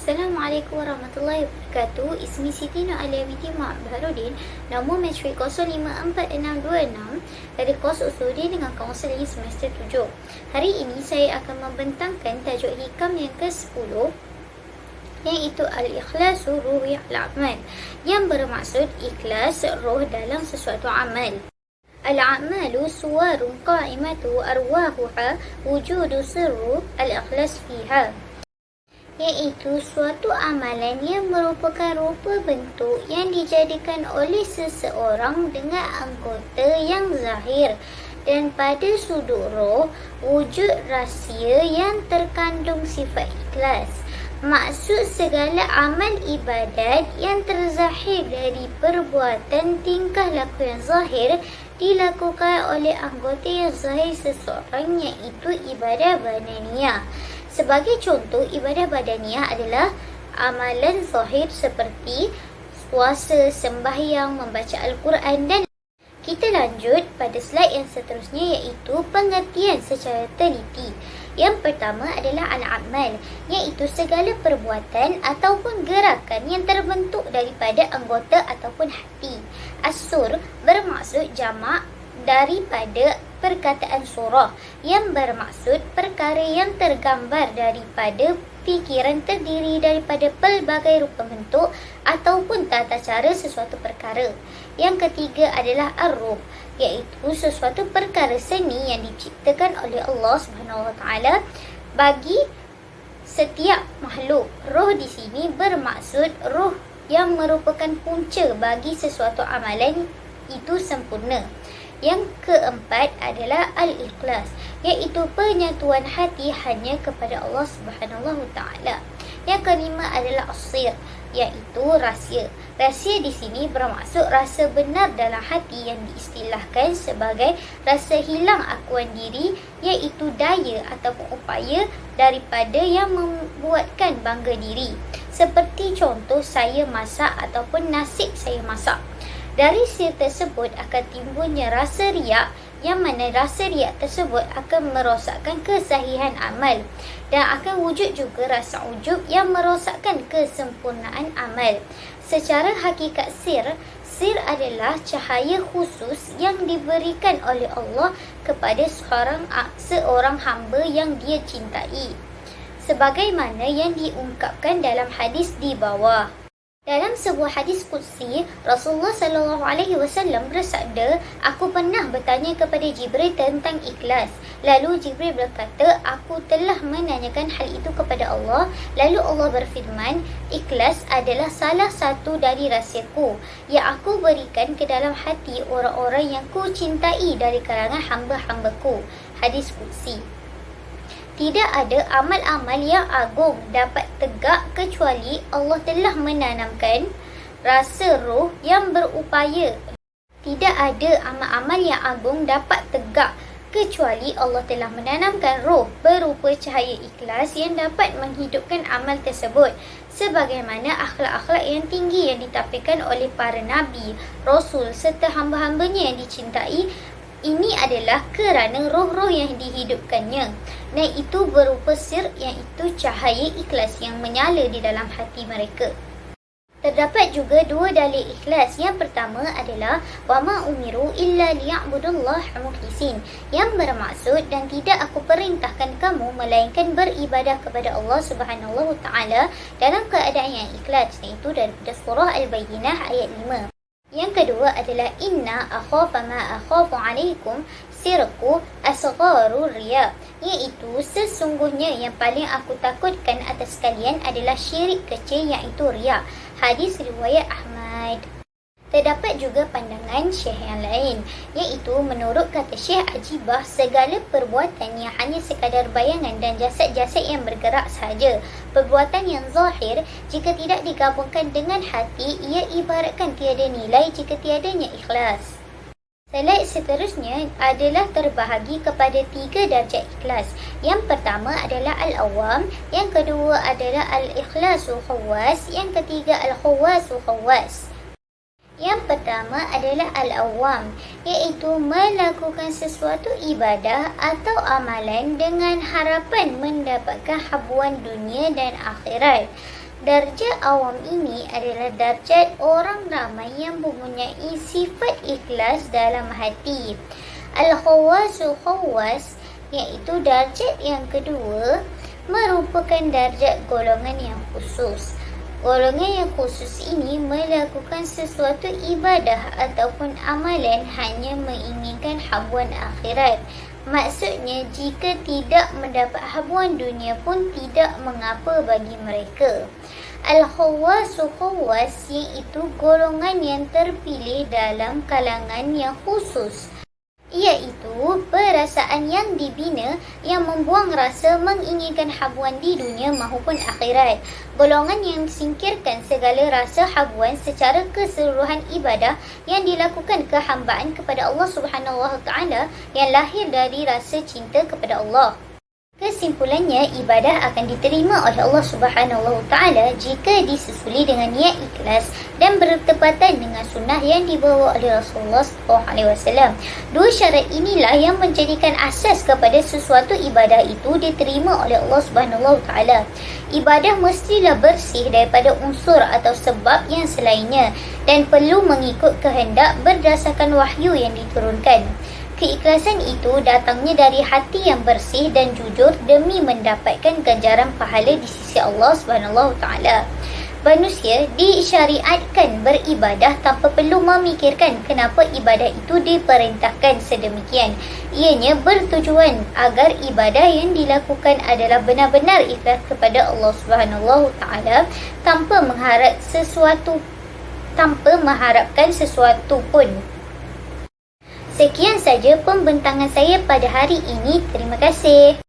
Assalamualaikum warahmatullahi wabarakatuh. Ismi Siti Nur Alia binti Mak Baharudin. Nombor matrik 054626 dari kos usuli dengan kaunseling semester 7. Hari ini saya akan membentangkan tajuk hikam yang ke-10, iaitu Al-Ikhlasu Ruhi Al-Amal, yang bermaksud ikhlas roh dalam sesuatu amal. Al-a'malu suwarun qa'imatu arwahuha wujudu sirru al-ikhlas fiha, iaitu suatu amalan yang merupakan rupa bentuk yang dijadikan oleh seseorang dengan anggota yang zahir, dan pada sudut roh wujud rahsia yang terkandung sifat ikhlas. Maksud segala amal ibadat yang terzahir dari perbuatan tingkah laku yang zahir dilakukan oleh anggota yang zahir seseorang, iaitu ibadah badaniyah. Sebagai contoh, ibadah badaniyah adalah amalan zahir seperti puasa, sembahyang, membaca Al-Quran dan kita lanjut pada slide yang seterusnya, iaitu pengertian secara teliti. Yang pertama adalah al-amal, iaitu segala perbuatan ataupun gerakan yang terbentuk daripada anggota ataupun hati. As-sur bermaksud jamak daripada perkataan surah, yang bermaksud perkara yang tergambar daripada fikiran, terdiri daripada pelbagai rupa bentuk ataupun tata cara sesuatu perkara. Yang ketiga adalah ar-ruh, iaitu sesuatu perkara seni yang diciptakan oleh Allah SWT bagi setiap makhluk. Roh di sini bermaksud roh yang merupakan punca bagi sesuatu amalan itu sempurna. Yang keempat adalah al-ikhlas, iaitu penyatuan hati hanya kepada Allah Subhanahu Taala. Yang kelima adalah as-sir, iaitu rahsia. Rahsia di sini bermaksud rasa benar dalam hati yang diistilahkan sebagai rasa hilang akuan diri, iaitu daya ataupun upaya daripada yang membuatkan bangga diri. Seperti contoh, saya masak ataupun nasib saya masak. Dari sir tersebut akan timbulnya rasa riak, yang mana rasa riak tersebut akan merosakkan kesahihan amal, dan akan wujud juga rasa ujub yang merosakkan kesempurnaan amal. Secara hakikat sir adalah cahaya khusus yang diberikan oleh Allah kepada seorang hamba yang dia cintai, sebagaimana yang diungkapkan dalam hadis di bawah. Dalam sebuah hadis qudsi, Rasulullah SAW bersabda, "Aku pernah bertanya kepada Jibril tentang ikhlas. Lalu Jibril berkata, aku telah menanyakan hal itu kepada Allah. Lalu Allah berfirman, ikhlas adalah salah satu dari rahsiaku yang aku berikan ke dalam hati orang-orang yang ku cintai dari kalangan hamba-hambaku." Hadis qudsi. Tidak ada amal-amal yang agung dapat tegak kecuali Allah telah menanamkan rasa roh yang berupaya. Tidak ada amal-amal yang agung dapat tegak kecuali Allah telah menanamkan roh berupa cahaya ikhlas yang dapat menghidupkan amal tersebut. Sebagaimana akhlak-akhlak yang tinggi yang ditampilkan oleh para nabi, rasul serta hamba-hambanya yang dicintai, ini adalah kerana roh-roh yang dihidupkannya, dan itu berupa sir, iaitu cahaya ikhlas yang menyala di dalam hati mereka. Terdapat juga dua dalil ikhlas. Yang pertama adalah wama umiru illa liya'budullaha mukhlisin, yang bermaksud dan tidak aku perintahkan kamu melainkan beribadah kepada Allah Subhanahu Taala dalam keadaan yang ikhlas, iaitu daripada surah Al-Bayyinah ayat 5. Yang kedua adalah inna akhafa ma akhafu alaikum sirku asgharu riya, iaitu sesungguhnya yang paling aku takutkan atas kalian adalah syirik kecil, iaitu riya. Hadis riwayat Ahmad. Terdapat juga pandangan Syekh yang lain, iaitu menurut kata Syekh Ajibah, segala perbuatan yang hanya sekadar bayangan dan jasad-jasad yang bergerak sahaja. Perbuatan yang zahir, jika tidak digabungkan dengan hati, ia ibaratkan tiada nilai jika tiadanya ikhlas. Slide seterusnya adalah terbahagi kepada 3 darjat ikhlas. Yang pertama adalah al-awam, yang kedua adalah al-ikhlasu khawas, yang ketiga al-khawasu khawas. Yang pertama adalah al-awam, iaitu melakukan sesuatu ibadah atau amalan dengan harapan mendapatkan habuan dunia dan akhirat. Darjat awam ini adalah darjat orang ramai yang mempunyai sifat ikhlas dalam hati. Al-Khawasu Khawas, iaitu darjat yang kedua, merupakan darjat golongan yang khusus. Golongan yang khusus ini melakukan sesuatu ibadah ataupun amalan hanya menginginkan habuan akhirat. Maksudnya, jika tidak mendapat habuan dunia pun tidak mengapa bagi mereka. Al-Khawasu Khawas, iaitu golongan yang terpilih dalam kalangan yang khusus, iaitu perasaan yang dibina yang membuang rasa menginginkan habuan di dunia maupun akhirat. Golongan yang singkirkan segala rasa habuan secara keseluruhan ibadah yang dilakukan kehambaan kepada Allah Subhanahu Wa Taala yang lahir dari rasa cinta kepada Allah. Kesimpulannya, ibadah akan diterima oleh Allah Subhanahu Wa Taala jika disusuli dengan niat ikhlas dan bertepatan dengan sunnah yang dibawa oleh Rasulullah SAW. Dua syarat inilah yang menjadikan asas kepada sesuatu ibadah itu diterima oleh Allah Subhanahu Wa Taala. Ibadah mestilah bersih daripada unsur atau sebab yang selainnya dan perlu mengikut kehendak berdasarkan wahyu yang diturunkan. Keikhlasan itu datangnya dari hati yang bersih dan jujur demi mendapatkan ganjaran pahala di sisi Allah Subhanahu Taala. Manusia disyariatkan beribadah tanpa perlu memikirkan kenapa ibadah itu diperintahkan sedemikian. Ianya bertujuan agar ibadah yang dilakukan adalah benar-benar ikhlas kepada Allah Subhanahu Taala tanpa mengharapkan sesuatu pun. Sekian saja pembentangan saya pada hari ini. Terima kasih.